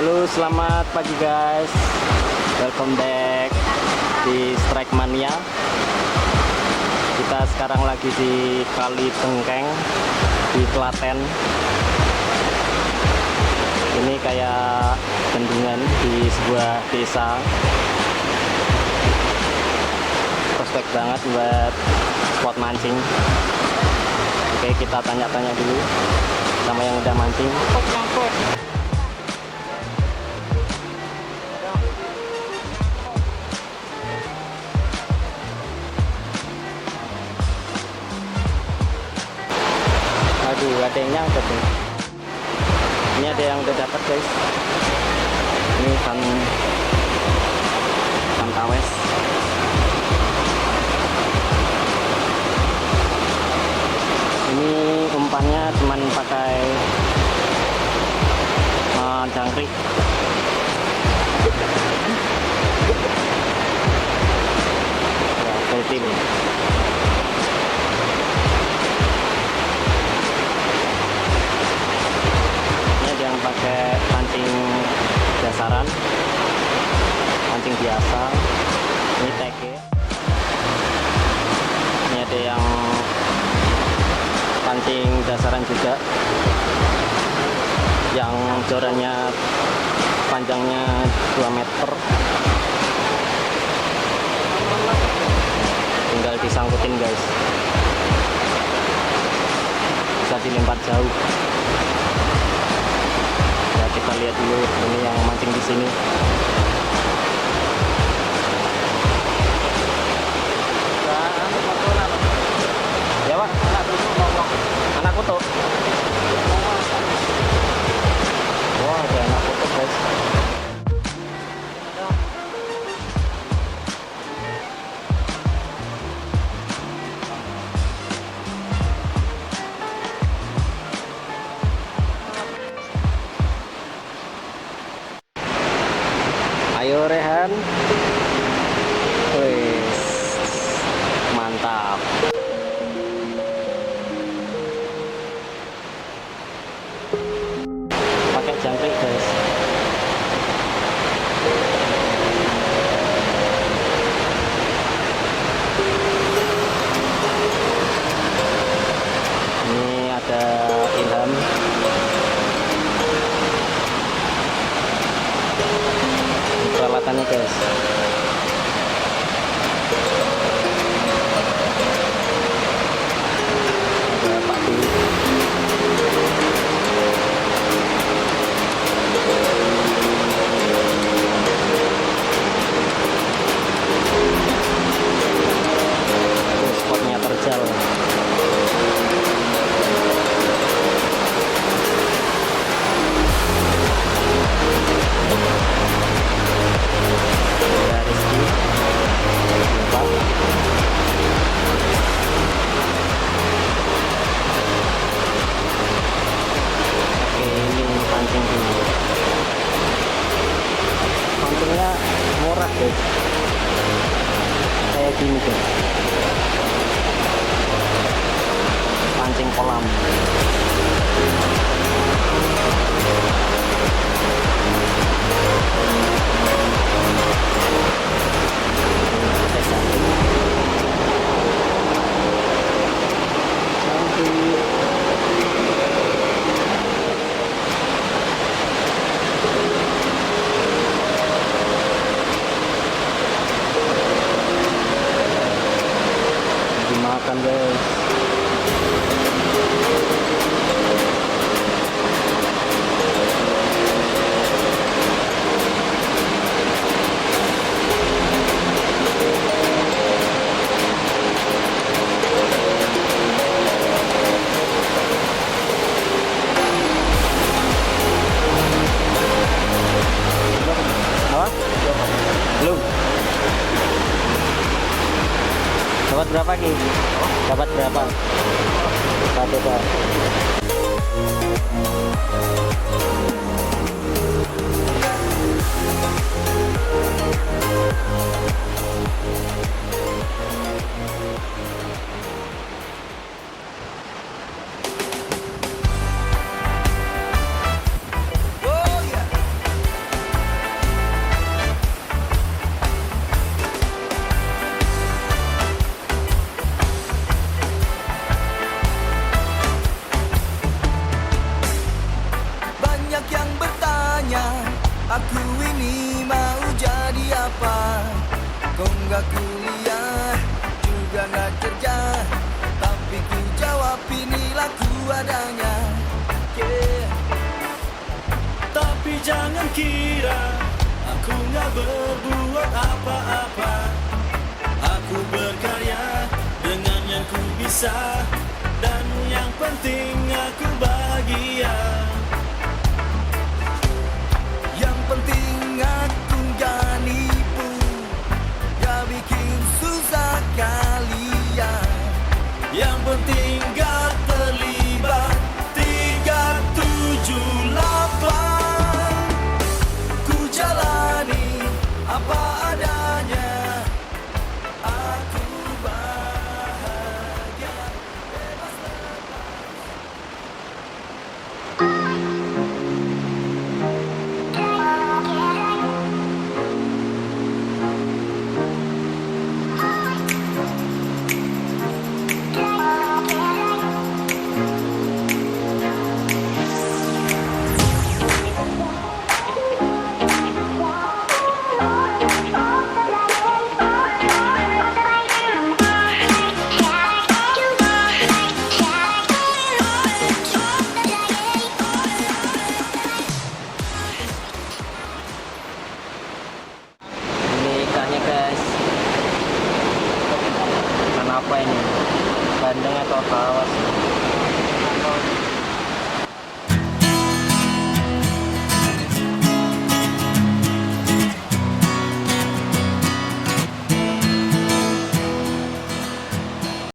Halo, selamat pagi guys. Welcome back di Strike Mania. Kita sekarang lagi di Kali Bengkeng di Klaten. Ini kayak bendungan di sebuah desa. Prospek banget buat spot mancing. Oke, kita tanya-tanya dulu sama yang udah mancing. Aduh, ada yang nyangkut nih. Ini ada yang udah dapat guys. Ini kan kawes. Ini umpannya cuman pakai jangkrik. Ya, full team. Yang pakai pancing dasaran, pancing biasa. Ini teke. Ini ada yang pancing dasaran juga, yang jorannya panjangnya 2 meter. Tinggal disangkutin guys, bisa dilempar jauh. Kita lihat dulu ini yang mancing di sini. Ya Pak, anak foto. Wah, ada anak foto guys. Ayo Rehan. Wih, mantap. Pakai jangkrik guys. Ini ada Ilham. Peralatannya guys. Ada Pak Du. Itu spotnya terjal. Pancingnya murah guys, kayak gini guys, pancing kolam. Dimakan guys. Apa? Belum. Dapat berapa Ki? Dapat berapa? Satu Pak. Aku ini mau jadi apa? Kau nggak kuliah, juga nggak kerja, tapi ku jawab inilah ku adanya. Yeah. Tapi jangan kira aku nggak berbuat apa-apa. Aku berkarya dengan yang ku bisa, dan yang penting aku bahagia. Yang penting aku gak nipu, gak bikin susah kalian. Yang penting gak terlibat 378. Ku jalani apa adanya, aku bahagia, bebas Ini ikannya guys. Ikan apa ini? Bandeng atau kawas?